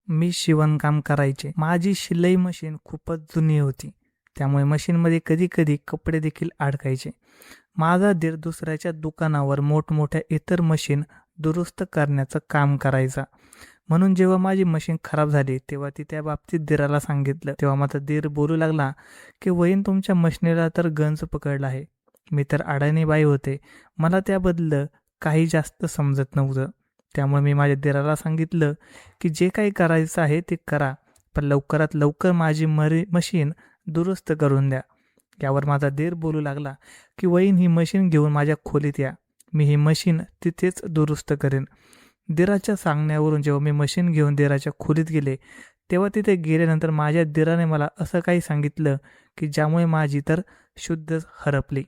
मी शिवणकाम करायचे. माझी शिलाई मशीन खूपच जुनी होती. त्यामुळे मशीनमध्ये कधी-कधी कपडे देखील अडकायचे. माझा दीर दुसऱ्याच्या दुकानावर मोठमोठ्या इतर मशीन दुरुस्त करण्याचं काम करायचा. म्हणून जेव्हा माझी मशीन खराब झाली, तेव्हा ती त्या बाबतीत दीराला सांगितलं. तेव्हा माझा दीर बोलू लागला, की "वहीन तुमच्या मशिनीला तर गंज पकडला आहे." मी तर अडाणी बाई होते. मला त्याबदलं काही जास्त समजत नव्हतं. त्यामुळे मी माझ्या दीराला सांगितलं, की "जे काही करायचं आहे ते करा, पण लवकरात लवकर माझी मशीन दुरुस्त करून द्या." यावर माझा दीर बोलू लागला, की "वहीन ही मशीन घेऊन माझ्या खोलीत या. मी ही मशीन तिथेच दुरुस्त करेन." दीराच्या सांगण्यावरून जेव्हा मी मशीन घेऊन दीराच्या खोलीत गेले, तेव्हा तिथे गेल्यानंतर माझ्या दीराने मला असं काही सांगितलं, की ज्यामुळे माझी तर शुद्धच हरपली.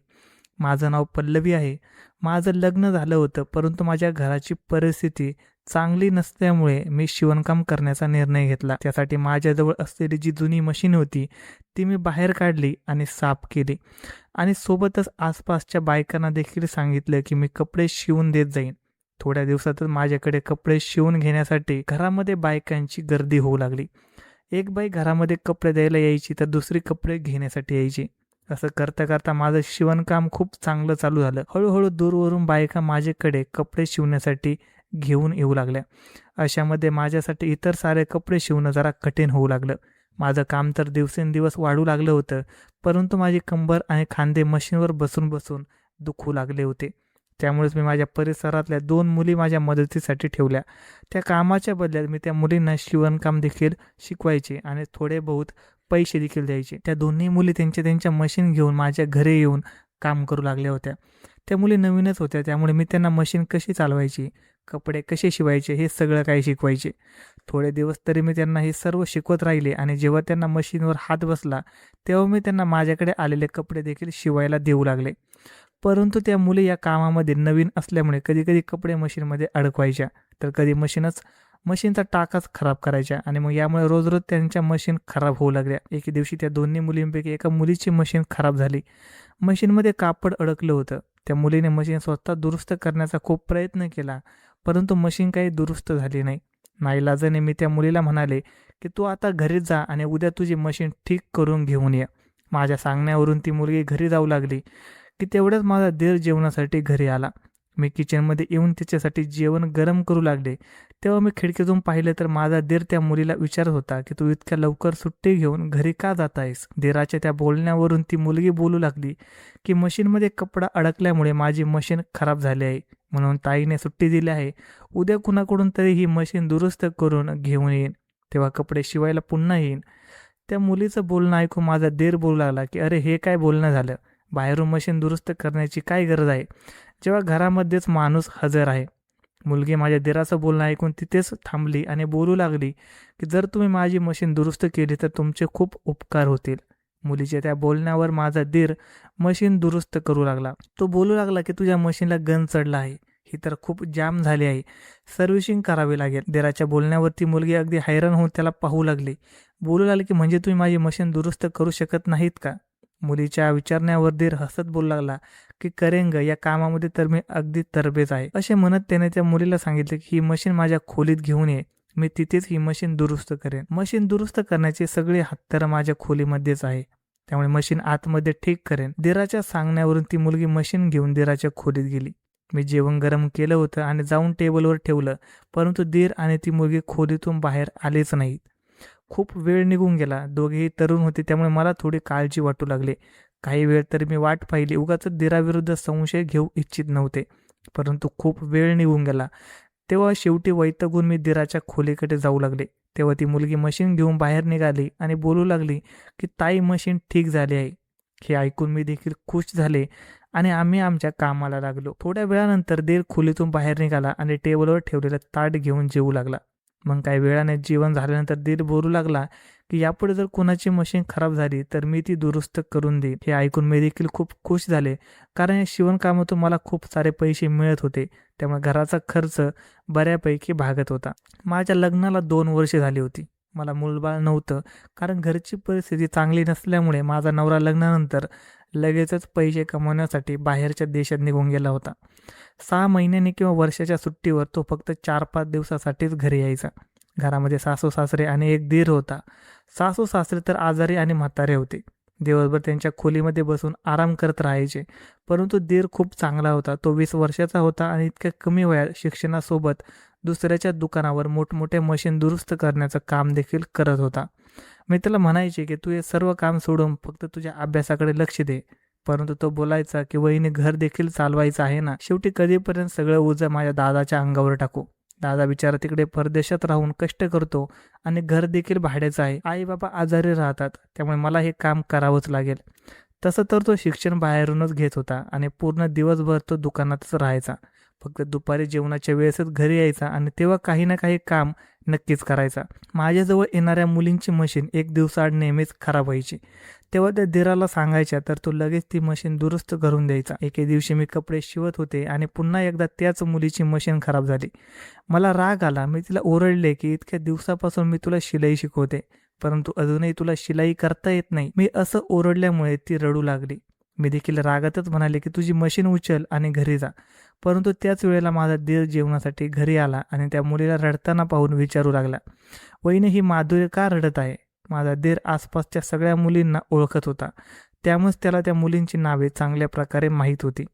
माझं नाव पल्लवी आहे. माझं लग्न झालं होतं, परंतु माझ्या घराची परिस्थिती चांगली नसल्यामुळे मी शिवणकाम करण्याचा निर्णय घेतला. त्यासाठी माझ्याजवळ असलेली जी जुनी मशीन होती, ती मी बाहेर काढली आणि साफ केली आणि सोबतच आसपासच्या बायकांना देखील सांगितलं, की मी कपडे शिवून देत जाईन. थोड्या दिवसातच माझ्याकडे कपडे शिवून घेण्यासाठी घरामध्ये बायकांची गर्दी होऊ लागली. एक बाई घरामध्ये कपडे द्यायला यायची, तर दुसरी कपडे घेण्यासाठी यायची. असं करता करता माझं शिवणकाम खूप चांगलं चालू झालं. हळूहळू दूरवरून बायका माझ्याकडे कपडे शिवण्यासाठी घेऊन येऊ लागल्या. अशामध्ये माझ्यासाठी इतर सारे कपडे शिवणं जरा कठीण होऊ लागलं. माझं काम तर दिवसेंदिवस वाढू लागलं होतं, परंतु माझी कंबर आणि खांदे मशीनवर बसून बसून दुखू लागले होते. त्यामुळेच मी माझ्या परिसरातल्या 2 मुली माझ्या मदतीसाठी ठेवल्या. त्या कामाच्या बदल्यात मी त्या मुलींना शिवणकाम देखील शिकवायचे आणि थोडे बहुत पैसे देखील द्यायचे. त्या दोन्ही मुली त्यांच्या मशीन घेऊन माझ्या घरी येऊन काम करू लागल्या होत्या. त्या मुली नवीनच होत्या, त्यामुळे मी त्यांना मशीन कशी चालवायची, कपडे कसे शिवायचे हे सगळं काही शिकवायचे. थोडे दिवस तरी मी त्यांना हे सर्व शिकवत राहिले आणि जेव्हा त्यांना मशीनवर हात बसला, तेव्हा मी त्यांना माझ्याकडे आलेले कपडे देखील शिवायला देऊ लागले. परंतु त्या मुली या कामामध्ये नवीन असल्यामुळे कधी-कधी कपडे मशीनमध्ये अडकवायच्या, तर कधी मशीनचा टाकाच खराब करायच्या आणि मग यामुळे रोज-रोज त्यांच्या मशीन खराब होऊ लागल्या. एके दिवशी त्या दोन्ही मुलींपैकी एका मुलीची मशीन खराब झाली. मशीनमध्ये कापड अडकलं होतं. त्या मुलीने मशीन स्वतः दुरुस्त करण्याचा खूप प्रयत्न केला, परंतु मशीन काही दुरुस्त झाली नाही. नाईलाजाने मी त्या मुलीला म्हणाले, की "तू आता घरी जा आणि उद्या तुझी मशीन ठीक करून घेऊन ये." माझ्या सांगण्यावरून ती मुलगी घरी जाऊ लागली, की तेवढ्यात माझा दीर जेवणासाठी घरी आला. मी किचनमध्ये येऊन तिच्यासाठी जेवण गरम करू लागले. तेव्हा मी खिडकीतून पाहिले तर माझा दीर त्या मुलीला विचारत होता, की "तू इतक्या लवकर सुट्टी घेऊन घरी का जात आहेस?" दीराच्या त्या बोलण्यावरून ती मुलगी बोलू लागली, की "मशीनमध्ये कपडा अडकल्यामुळे माझी मशीन खराब झाली आहे. म्हणून ताईने सुट्टी दिली आहे. उद्या कुणाकडून तरी ही मशीन दुरुस्त करून घेऊन येईन. तेव्हा कपडे शिवायला पुन्हा येईन." त्या मुलीचं बोलणं ऐकून माझा दीर बोलू लागला, की "अरे हे काय बोलणं झालं? बाहेरून मशीन दुरुस्त करण्याची काय गरज आहे, जेव्हा घरामध्येच माणूस हजर आहे." मुलगी माझ्या दिराचं बोलणं ऐकून तिथेच थांबली आणि बोलू लागली, की "जर तुम्ही माझी मशीन दुरुस्त केली तर तुमचे खूप उपकार होतील." मुलीच्या त्या बोलण्यावर माझा दीर मशीन दुरुस्त करू लागला. तो बोलू लागला, की "तुझ्या मशीनला गंज चढला आहे. ही तर खूप जाम झाली आहे. सर्व्हिसिंग करावी लागेल." दिराच्या बोलण्यावरती मुलगी अगदी हैराण होऊन त्याला पाहू लागली. बोलू लागली, की "म्हणजे तुम्ही माझी मशीन दुरुस्त करू शकत नाहीत का?" मुलीच्या विचारण्यावर दीर हसत बोलू लागला, की "करेन ग, या कामामध्ये तर मी अगदी तरबेज आहे." असे म्हणत त्याने त्या मुलीला सांगितले, की "ही मशीन माझ्या खोलीत घेऊन ये. मी तिथेच ही मशीन दुरुस्त करेन." मशीन दुरुस्त करण्याचे सगळे हत्यारं माझ्या खोलीमध्येच आहे. त्यामुळे मशीन आतमध्ये ठीक करेन. दीराच्या सांगण्यावरून ती मुलगी मशीन घेऊन दीराच्या खोलीत गेली. मी जेवण गरम केलं होतं आणि जाऊन टेबलवर ठेवलं, परंतु दीर आणि ती मुलगी खोलीतून बाहेर आलेच नाहीत. खूप वेळ निघून गेला. दोघेही तरुण होते, त्यामुळे मला थोडी काळजी वाटू लागली. काही वेळ तरी मी वाट पाहिली. उगाचच दीराविरुद्ध संशय घेऊ इच्छित नव्हते. परंतु खूप वेळ निघून गेला. तेव्हा शेवटी वैतागून मी दीराच्या खोलीकडे जाऊ लागले. तेव्हा ती मुलगी मशीन घेऊन बाहेर निघाली आणि बोलू लागली, की "ताई, मशीन ठीक झाली आहे." हे ऐकून मी देखील खुश झाले आणि आम्ही आमच्या कामाला लागलो. थोड्या वेळानंतर दीर खोलीतून बाहेर निघाला आणि टेबलवर ठेवलेलं ताट घेऊन जेवू लागला. मग काही वेळाने जेवण झाल्यानंतर दीर बोलू लागला, की "यापुढे जर कोणाची मशीन खराब झाली तर मी ती दुरुस्त करून देईन." हे ऐकून मी देखील खूप खुश झाले, कारण या शिवणकामातून मला खूप सारे पैसे मिळत होते. त्यामुळे घराचा खर्च बऱ्यापैकी भागत होता. माझ्या लग्नाला 2 वर्षे झाली होती. मला मूलबाळ नव्हतं, कारण घरची परिस्थिती चांगली नसल्यामुळे माझा नवरा लग्नानंतर लगेचच पैसे कमवण्यासाठी बाहेरच्या देशात निघून गेला होता. 6 महिन्यांनी किंवा वर्षाच्या सुट्टीवर तो फक्त 4-5 दिवसासाठीच घरी यायचा. घरामध्ये सासू सासरे आणि एक दीर होता. सासू सासरे तर आजारी आणि म्हातारे होते. दिवसभर त्यांच्या खोलीमध्ये बसून आराम करत राहायचे. परंतु दीर खूप चांगला होता. तो 20 वर्षाचा होता आणि इतक्या कमी वयात शिक्षणासोबत दुसऱ्याच्या दुकानावर मोठमोठे मशीन दुरुस्त करण्याचं काम देखील करत होता. मी त्याला म्हणायचे की तू हे सर्व काम सोडून फक्त तुझ्या अभ्यासाकडे लक्ष दे. परंतु तो बोलायचा की वहिनी घर देखील चालवायचं आहे ना. शेवटी कधीपर्यंत सगळं ओझं माझ्या दादाच्या अंगावर टाकू. दादा बिचारा तिकडे परदेशात राहून कष्ट करतो आणि घर देखील भाड्याचं आहे. आई बाबा आजारी राहतात, त्यामुळे मला हे काम करावंच लागेल. तसं तर तो शिक्षण बाहेरूनच घेत होता आणि पूर्ण दिवसभर तो दुकानातच राहायचा. फक्त दुपारी जेवणाच्या वेळेसच घरी यायचा आणि तेव्हा काही ना काही काम नक्कीच करायचा. माझ्याजवळ येणाऱ्या मुलींची मशीन एक दिवसाआड नेहमीच खराब व्हायची. तेव्हा त्या दिराला सांगायच्या तर तो लगेच ती मशीन दुरुस्त करून द्यायचा. एके दिवशी मी कपडे शिवत होते आणि पुन्हा एकदा त्याच मुलीची मशीन खराब झाली. मला राग आला. मी तिला ओरडले की इतक्या दिवसापासून मी तुला शिलाई शिकवते, परंतु अजूनही तुला शिलाई करता येत नाही. मी असं ओरडल्यामुळे ती रडू लागली. मी देखील रागातच म्हणाले की तुझी मशीन उचल आणि घरी जा. परंतु त्याच वेळेला माझा दीर जेवणासाठी घरी आला आणि त्या मुलीला रडताना पाहून विचारू लागला, वहिनी ही माधुरी का रडत आहे? माझा दीर आसपासच्या सगळ्या मुलींना ओळखत होता, त्यामुळेच त्याला त्या मुलींची नावे चांगल्या प्रकारे माहीत होती.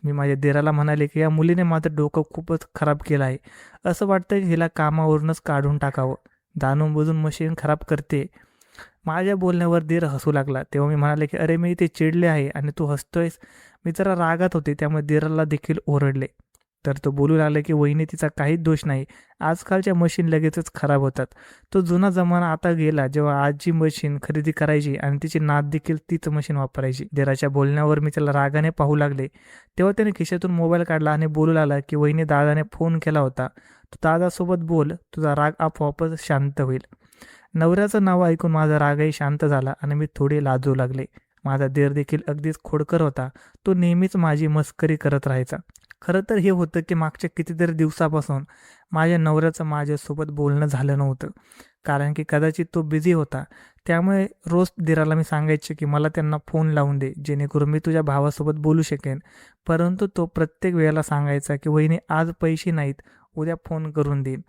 मी माझ्या दिराला म्हणाले की या मुलीने माझं डोकं खूपच खराब केलं आहे. असं वाटतं की हिला कामावरूनच काढून टाकावं. जाणून बुजून मशीन खराब करते. माझ्या बोलण्यावर दीर हसू लागला. तेव्हा मी म्हणाले की अरे मी इथे चिडले आहे आणि तू हसतोयस. मी जरा रागात होते, त्यामुळे दिराला देखील ओरडले. तर तो बोलू लागला की वहिनी तिचा काहीच दोष नाही. आजकालच्या मशीन लगेचच खराब होतात. तो जुना जमाना आता गेला जेव्हा आजी मशीन खरेदी करायची आणि तिची नात देखील तीच मशीन वापरायची. दिराच्या बोलण्यावर मी त्याला रागाने पाहू लागले. तेव्हा त्याने खिशातून मोबाईल काढला आणि बोलू लागला की वहिनी दादाने फोन केला होता. तू दादासोबत बोल, तुझा राग आपोआपच शांत होईल. नवऱ्याचं नाव ऐकून माझा रागही शांत झाला आणि मी थोडे लाजू लागले. माझा दीर देखील अगदीच खोडकर होता. तो नेहमीच माझी मस्करी करत राहायचा. खरं तर हे होतं की मागच्या कितीतरी दिवसापासून माझ्या नवऱ्याचं माझ्यासोबत बोलणं झालं नव्हतं. कारण की कदाचित तो बिझी होता. त्यामुळे रोज दिराला मी सांगायचे की मला त्यांना फोन लावून दे, जेणेकरून मी तुझ्या भावासोबत बोलू शकेन. परंतु तो प्रत्येक वेळेला सांगायचा की वहिनी आज पैसे नाहीत, उद्या फोन करून देईन.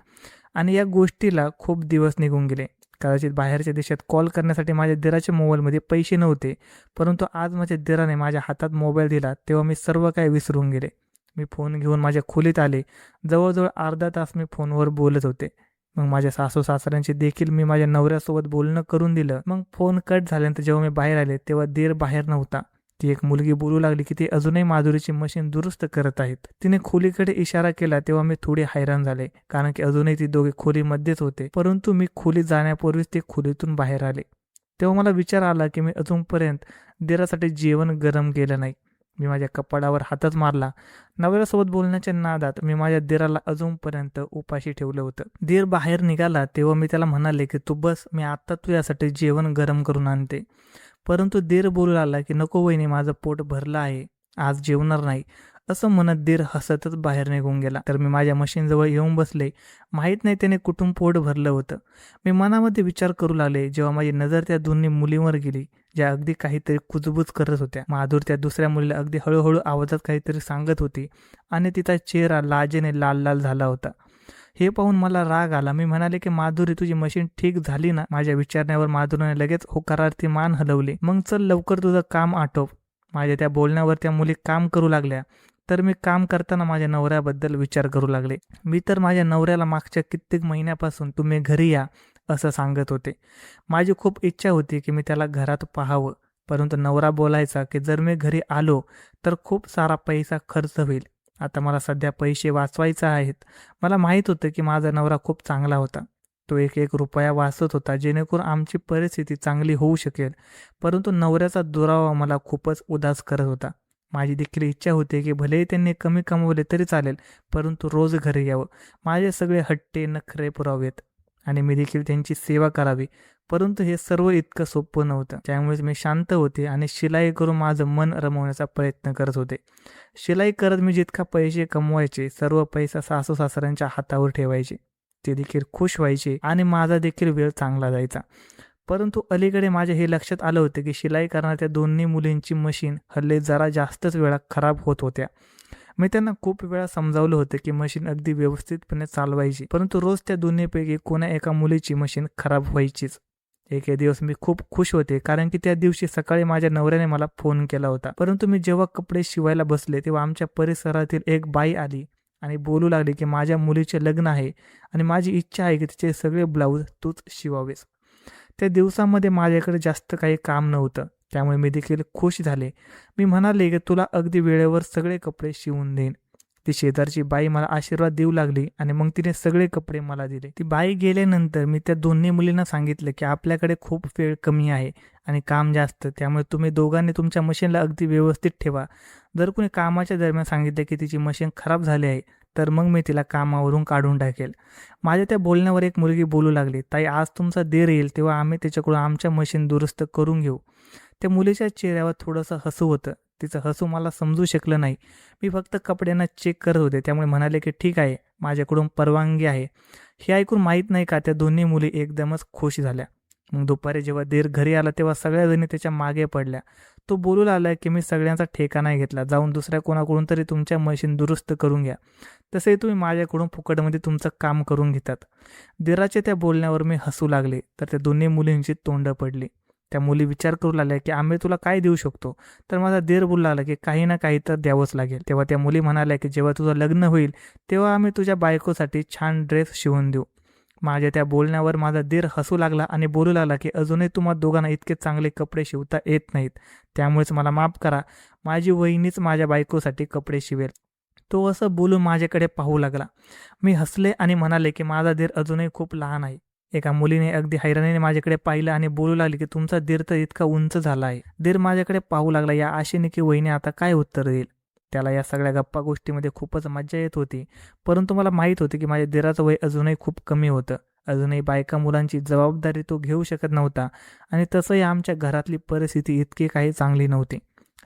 आणि या गोष्टीला खूप दिवस निघून गेले. कदाचित बाहेरच्या देशात कॉल करण्यासाठी माझ्या दिराच्या मोबाईलमध्ये पैसे नव्हते. परंतु आज माझ्या दिराने माझ्या हातात मोबाईल दिला तेव्हा मी सर्व काही विसरून गेले. मी फोन घेऊन माझ्या खोलीत आले. जवळजवळ अर्धा तास मी फोनवर बोलत होते. मग माझ्या सासू सासऱ्यांची देखील मी माझ्या नवऱ्यासोबत बोलणं करून दिलं. मग फोन कट झाल्यानंतर जेव्हा मी बाहेर आले तेव्हा दीर बाहेर नव्हता. ती एक मुलगी बोलू लागली की ती अजूनही माधुरीची मशीन दुरुस्त करत आहेत. तिने खोलीकडे इशारा केला तेव्हा मी थोडे हैराण झाले, कारण की अजूनही ती दोघे खोलीमध्येच होते. परंतु मी खोलीत जाण्यापूर्वीच ते खोलीतून बाहेर आले. तेव्हा मला विचार आला की मी अजूनपर्यंत दिरासाठी जेवण गरम केलं नाही. मी माझ्या कपाडावर हातच मारला. नवऱ्यासोबत बोलण्याच्या नादात मी माझ्या दिराला अजूनपर्यंत उपाशी ठेवलं होतं. दीर बाहेर निघाला तेव्हा मी त्याला म्हणाले की तू बस, मी आत्ता तुझ्यासाठी जेवण गरम करून आणते. परंतु दीर बोलू लागला की नको वहिनी, माझं पोट भरलं आहे, आज जेवणार नाही. असं म्हणत दीर हसतच बाहेर निघून गेला. तर मी माझ्या मशीनजवळ येऊन बसले. माहीत नाही त्याने कुठून पोट भरलं होतं. मी मनामध्ये विचार करू लागले जेव्हा माझी नजर त्या दोन्ही मुलींवर गेली, ज्या अगदी काहीतरी कुजबूज करत होत्या. माधुर त्या दुसऱ्या मुलीला अगदी हळूहळू आवाजात काहीतरी सांगत होती आणि तिचा चेहरा लाजेने लाल लाल झाला होता. हे पाहून मला राग आला. मी म्हणाले की माधुरी, तुझी मशीन ठीक झाली ना? माझ्या विचारण्यावर माधुरीने लगेच होकारार्थी मान हलवली. मग चल लवकर तुझं काम आटोप. माझ्या त्या बोलण्यावर त्या मुली काम करू लागल्या. तर मी काम करताना माझ्या नवऱ्याबद्दल विचार करू लागले. मी तर माझ्या नवऱ्याला मागच्या कित्येक महिन्यापासून तुम्ही घरी या असं सांगत होते. माझी खूप इच्छा होती की मी त्याला घरात पाहावं, परंतु नवरा बोलायचा की जर मी घरी आलो तर खूप सारा पैसा खर्च होईल. आता मला सध्या पैसे वाचवायचे आहेत. मला माहीत होतं की माझा नवरा खूप चांगला होता. तो एक एक रुपया वाचत होता जेणेकरून आमची परिस्थिती चांगली होऊ शकेल. परंतु नवऱ्याचा दुरावा मला खूपच उदास करत होता. माझी देखील इच्छा होती की भलेही त्यांनी कमी कमवले तरी चालेल, परंतु रोज घरी यावं, माझे सगळे हट्टे नखरे पुरावेत आणि मी देखील त्यांची सेवा करावी. परंतु हे सर्व इतकं सोपं नव्हतं. त्यामुळेच मी शांत होते आणि शिलाई करून माझं मन रमवण्याचा प्रयत्न करत होते. शिलाई करत मी जितका पैसे कमवायचे सर्व पैसा सासू सासऱ्यांच्या हातावर ठेवायचे. ते देखील खुश व्हायचे आणि माझा देखील वेळ चांगला जायचा. परंतु अलीकडे माझ्या हे लक्षात आलं होतं की शिलाई करणाऱ्या दोन्ही मुलींची मशीन हल्ली जरा जास्तच वेळा खराब होत होत्या. मी त्यांना खूप वेळा समजावलं होतं की मशीन अगदी व्यवस्थितपणे चालवायची, परंतु रोज त्या दोन्हीपैकी कोणा एका मुलीची मशीन खराब व्हायचीच. एक दिवस मी खूप खुश होते, कारण की त्या दिवशी सकाळी माझ्या नवऱ्याने मला फोन केला होता. परंतु मी जेव्हा कपडे शिवायला बसले तेव्हा आमच्या परिसरातील एक बाई आली आणि बोलू लागली की माझ्या मुलीचे लग्न आहे आणि माझी इच्छा आहे की तिचे सगळे ब्लाऊज तूच शिवावेस. त्या दिवसामध्ये माझ्याकडे जास्त काही काम नव्हतं, त्यामुळे मी देखील खुश झाले. मी म्हणाले की तुला अगदी वेळेवर सगळे कपडे शिवून देईन. ती शेजारची बाई मला आशीर्वाद देऊ लागली आणि मग तिने सगळे कपडे मला दिले. ती बाई गेल्यानंतर मी त्या दोन्ही मुलींना सांगितलं की आपल्याकडे खूप वेळ कमी आहे आणि काम जास्त, त्यामुळे तुम्ही दोघांनी तुमच्या मशीनला अगदी व्यवस्थित ठेवा. जर कोणी कामाच्या दरम्यान सांगितलं की तिची मशीन खराब झाली आहे, तर मग मी तिला कामावरून काढून टाकेल. माझ्या त्या बोलण्यावर एक मुलगी बोलू लागली, ताई आज तुमचा देर येईल तेव्हा आम्ही त्याच्याकडून आमच्या मशीन दुरुस्त करून घेऊ. त्या मुलीच्या चेहऱ्यावर थोडंसं हसू होतं. तिचं हसू मला समजू शकलं नाही. मी फक्त कपड्यांना चेक करत होते, त्यामुळे म्हणाले की ठीक आहे, माझ्याकडून परवानगी आहे. हे ऐकून माहीत नाही का त्या दोन्ही मुली एकदमच खुश झाल्या. मग दुपारी जेव्हा देर घरी आला तेव्हा सगळ्याजणी त्याच्या मागे पडल्या. तो बोलू लागला की मी सगळ्यांचा ठेका नाही घेतला, जाऊन दुसऱ्या कोणाकडून तरी तुमच्या मशीन दुरुस्त करून घ्या. तसेही तुम्ही माझ्याकडून फुकटमध्ये तुमचं काम करून घेतात. देराच्या त्या बोलण्यावर मी हसू लागले, तर त्या दोन्ही मुलींची तोंडं पडली. त्या मुली विचार करू लागल्या की आम्ही तुला काय देऊ शकतो. तर माझा देर बोलू लागला की काही ना काही तर द्यावंच लागेल. तेव्हा त्या मुली म्हणाल्या की जेव्हा तुझं लग्न होईल तेव्हा आम्ही तुझ्या बायकोसाठी छान ड्रेस शिवून देऊ. माझ्या त्या बोलण्यावर माझा दीर हसू लागला आणि बोलू लागला की अजूनही तुम्हा दोघांना इतके चांगले कपडे शिवता येत नाहीत, त्यामुळेच मला माफ करा, माझी वहिनीच माझ्या बायकोसाठी कपडे शिवेल. तो असं बोलून माझ्याकडे पाहू लागला. मी हसले आणि म्हणाले की माझा दीर अजूनही खूप लहान आहे. एका मुलीने अगदी हैराणीने माझ्याकडे पाहिलं आणि बोलू लागली की तुमचा दीर तर इतका उंच झाला आहे. दीर माझ्याकडे पाहू लागला या आशेने की वहिनी आता काय उत्तर देईल. त्याला या सगळ्या गप्पा गोष्टीमध्ये खूपच मज्जा येत होती, परंतु मला माहीत होते की माझ्या दीराचं वय अजूनही खूप कमी होतं. अजूनही बायका मुलांची जबाबदारी तो घेऊ शकत नव्हता आणि तसंही आमच्या घरातली परिस्थिती इतकी काही चांगली नव्हती.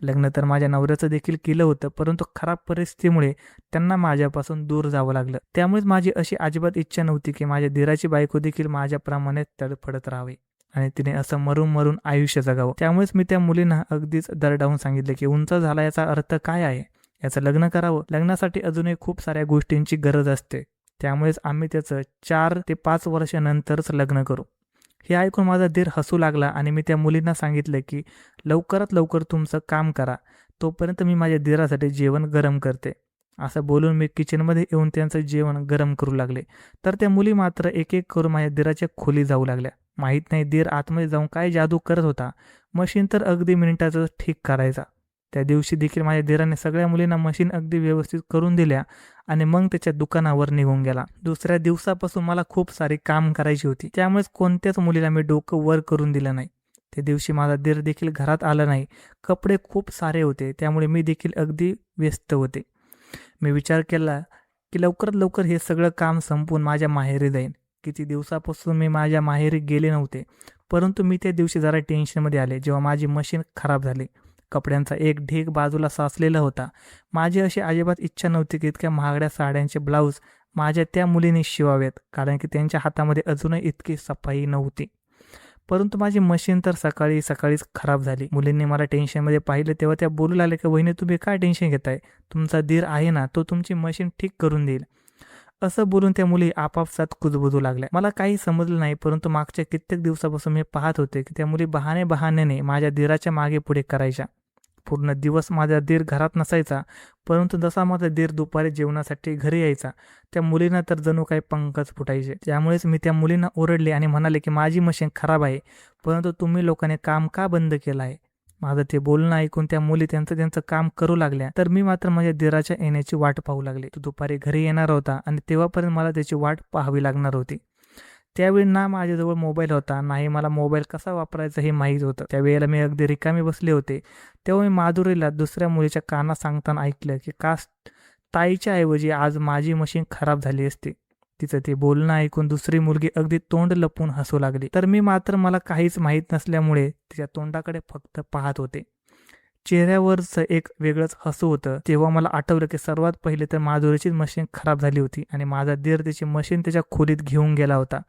लग्न तर माझ्या नवऱ्याचं देखील केलं होतं, परंतु खराब परिस्थितीमुळे त्यांना माझ्यापासून दूर जावं लागलं. त्यामुळेच माझी अशी अजिबात इच्छा नव्हती की माझ्या दीराची बायको देखील माझ्याप्रमाणे तडफडत राहावी आणि तिने असं मरून मरून आयुष्य जगावं. त्यामुळेच मी त्या मुलींना अगदीच दरडावून सांगितले की उंच झाला याचा अर्थ काय आहे, याचं लग्न करावं. लग्नासाठी अजूनही खूप साऱ्या गोष्टींची गरज असते, त्यामुळेच आम्ही त्याचं 4 ते 5 वर्षानंतरच लग्न करू. हे ऐकून माझा दीर हसू लागला आणि मी त्या मुलींना सांगितलं की लवकरात लवकर तुमचं काम करा, तोपर्यंत मी माझ्या दीरासाठी जेवण गरम करते. असं बोलून मी किचनमध्ये येऊन त्यांचं जेवण गरम करू लागले. तर त्या मुली मात्र एक एक करून माझ्या दीराच्या खोली जाऊ लागल्या. माहीत नाही दीर आतमध्ये जाऊन काय जादू करत होता. मशीन तर अगदी मिनिटाचं ठीक करायचा. त्या दिवशी देखील माझ्या दीराने सगळ्या मुलींना मशीन अगदी व्यवस्थित करून दिल्या आणि मग त्याच्या दुकानावर निघून गेला. दुसऱ्या दिवसापासून मला खूप सारी काम करायची होती, त्यामुळेच कोणत्याच मुलीला मी डोकं वर करून दिलं नाही. त्या दिवशी माझा दीर देखील घरात आला नाही. कपडे खूप सारे होते, त्यामुळे मी देखील अगदी व्यस्त होते. मी विचार केला की लवकरात लवकर हे सगळं काम संपवून माझ्या माहेरी जाईन. किती दिवसापासून मी माझ्या माहेरी गेले नव्हते, परंतु मी त्या दिवशी जरा टेन्शनमध्ये आले जेव्हा माझी मशीन खराब झाली. कपड्यांचा एक ढीग बाजूला साचलेला होता. माझी अशी अजिबात इच्छा नव्हती की इतक्या महागड्या साड्यांचे ब्लाऊज माझ्या त्या मुलीने शिवावेत, कारण की त्यांच्या हातामध्ये अजूनही इतकी सफाई नव्हती. परंतु माझी मशीन तर सकाळीच खराब झाली. मुलींनी मला टेन्शनमध्ये पाहिलं तेव्हा त्या बोलू लागल्या की वहिनी तुम्ही काय टेन्शन घेताय, तुमचा दीर आहे ना, तो तुमची मशीन ठीक करून देईल. असं बोलून त्या मुली आपापसात कुजबुजू लागल्या. मला काही समजलं नाही, परंतु मागच्या कित्येक दिवसापासून मी पाहत होते की त्या मुली बहाण्याने माझ्या दीराच्या मागे पुढे करायच्या. पूर्ण दिवस माझा दीर घरात नसायचा, परंतु जसा माझा दीर दुपारी जेवणासाठी घरी यायचा, त्या मुलींना तर जणू काही पंखच फुटायचे. त्यामुळेच मी त्या मुलींना ओरडले आणि म्हणाले की माझी मशीन खराब आहे, परंतु तुम्ही लोकांनी काम का बंद केलं आहे. माझं ते बोलणं ऐकून त्या मुली त्यांचं काम करू लागल्या, तर मी मात्र माझ्या दीराच्या येण्याची वाट पाहू लागले. तो दुपारी घरी येणार होता आणि तेव्हापर्यंत मला त्याची वाट पाहावी लागणार होती. त्यावेळी ना माझ्याजवळ मोबाईल होता, नाही मला मोबाईल कसा वापरायचा हे माहीत होतं. त्यावेळेला मी अगदी रिकामी बसले होते. तेव्हा मी माधुरीला दुसऱ्या मुलीच्या कानात सांगताना ऐकलं की काश ताईच्या ऐवजी आज माझी मशीन खराब झाली असती. तिचं ते बोलणं ऐकून दुसरी मुलगी अगदी तोंड लपवून हसू लागली, तर मी मात्र मला काहीच माहीत नसल्यामुळे तिच्या तोंडाकडे फक्त पाहत होते. चेहऱ्यावरचं एक वेगळंच हसू होतं. तेव्हा मला आठवलं की सर्वात पहिले तर माधुरीची मशीन खराब झाली होती आणि माझा दीर त्याची मशीन त्याच्या खोलीत घेऊन गेला होता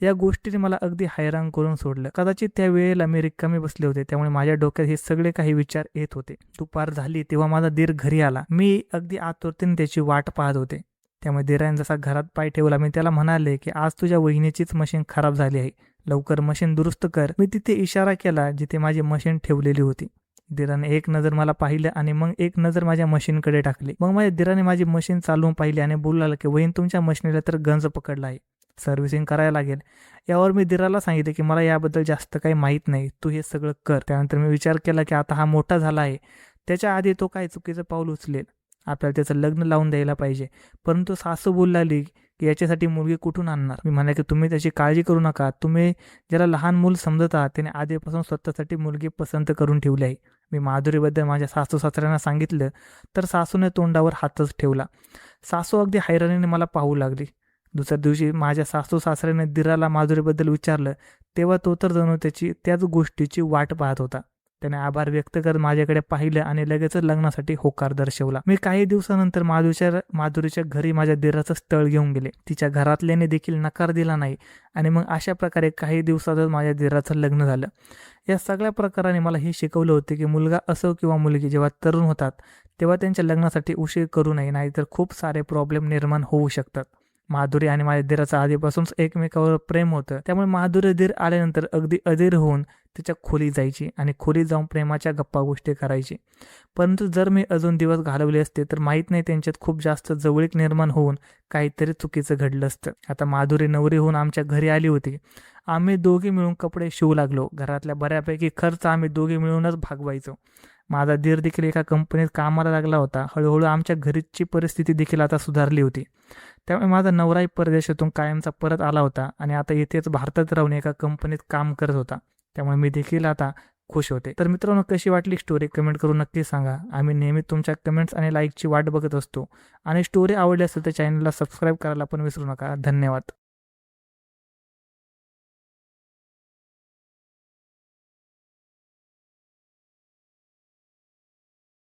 या गोष्टीने मला अगदी हैराण करून सोडलं. कदाचित त्या वेळेला मी रिकामी बसले होते, त्यामुळे माझ्या डोक्यात हे सगळे काही विचार येत होते. दुपार झाली तेव्हा माझा दीर घरी आला. मी अगदी आतुरतेने त्याची वाट पाहत होते. त्यामुळे दीराने जसा घरात पाय ठेवला, मी त्याला म्हणाले की आज तुझ्या वहिनीचीच मशीन खराब झाली आहे, लवकर मशीन दुरुस्त कर. मी तिथे इशारा केला जिथे माझी मशीन ठेवलेली होती. दीराने एक नजर मला पाहिलं आणि मग एक नजर माझ्या मशीनकडे टाकली. मग माझ्या दीराने माझी मशीन चालवून पाहिली आणि बोलू लागला की वहीन, तुमच्या मशीनला तर गंज पकडला आहे, सर्व्हिसिंग करायला लागेल. यावर मी दीराला सांगितले की मला याबद्दल जास्त काही माहीत नाही, तू हे सगळं कर. त्यानंतर मी विचार केला की आता हा मोठा झाला आहे, त्याच्या आधी तो काय चुकीचं पाऊल उचलेल, आपल्याला त्याचं लग्न लावून द्यायला पाहिजे. परंतु सासू बोलू लागली की याच्यासाठी मुलगी कुठून आणणार. मी म्हणाले की तुम्ही त्याची काळजी करू नका, तुम्ही ज्याला लहान मूल समजत आहात त्याने आधीपासून स्वतःसाठी मुलगी पसंत करून ठेवली आहे. मी माधुरीबद्दल माझ्या सासू सासऱ्यांना सांगितलं तर सासूने तोंडावर हातच ठेवला. सासू अगदी हैराणीने मला पाहू लागली. दुसऱ्या दिवशी माझ्या सासू सासऱ्याने दीराला माधुरीबद्दल विचारलं तेव्हा तो तर जणू त्याच गोष्टीची वाट पाहत होता. त्याने आभार व्यक्त करत माझ्याकडे पाहिलं आणि लगेचच लग्नासाठी होकार दर्शवला. मी काही दिवसानंतर माधुरीच्या घरी माझ्या दीराचं स्थळ घेऊन गेले. तिच्या घरातल्याने देखील नकार दिला नाही आणि मग अशा प्रकारे काही दिवसातच माझ्या दीराचं लग्न झालं. या सगळ्या प्रकाराने मला हे शिकवलं होतं की मुलगा असो किंवा मुलगी जेव्हा तरुण होतात तेव्हा त्यांच्या लग्नासाठी उशीर करू नये, नाहीतर खूप सारे प्रॉब्लेम निर्माण होऊ शकतात. माधुरी आणि माझ्या दीराचं आधीपासूनच एकमेकावर प्रेम होतं, त्यामुळे माधुरी दीर आल्यानंतर अगदी अधीर होऊन तिच्या खोली जायची आणि खोलीत जाऊन प्रेमाच्या गप्पा गोष्टी करायची. परंतु जर मी अजून दिवस घालवले असते तर माहीत नाही त्यांच्यात खूप जास्त जवळीक निर्माण होऊन काहीतरी चुकीचं घडलं असतं. आता माधुरी नवरी होऊन आमच्या घरी आली होती. आम्ही दोघे मिळून कपडे शिवू लागलो. घरातल्या बऱ्यापैकी खर्च आम्ही दोघे मिळूनच भागवायचो. माझा दीर देखील एका कंपनीत कामाला लागला होता. हळूहळू आमच्या घरीची परिस्थिती देखील आता सुधारली होती. त्यामुळे माझा नवराही परदेशातून कायमचा परत आला होता आणि आता येथेच भारतात राहून एका कंपनीत काम करत होता. त्यामुळे मी देखील आता खुश होते. तर मित्रांनो, कशी वाटली स्टोरी कमेंट करून नक्की सांगा. आम्ही नेहमी तुमच्या कमेंट्स आणि लाईकची वाट बघत असतो. आणि स्टोरी आवडली असेल तर चॅनलला सबस्क्राईब करायला पण विसरू नका. धन्यवाद.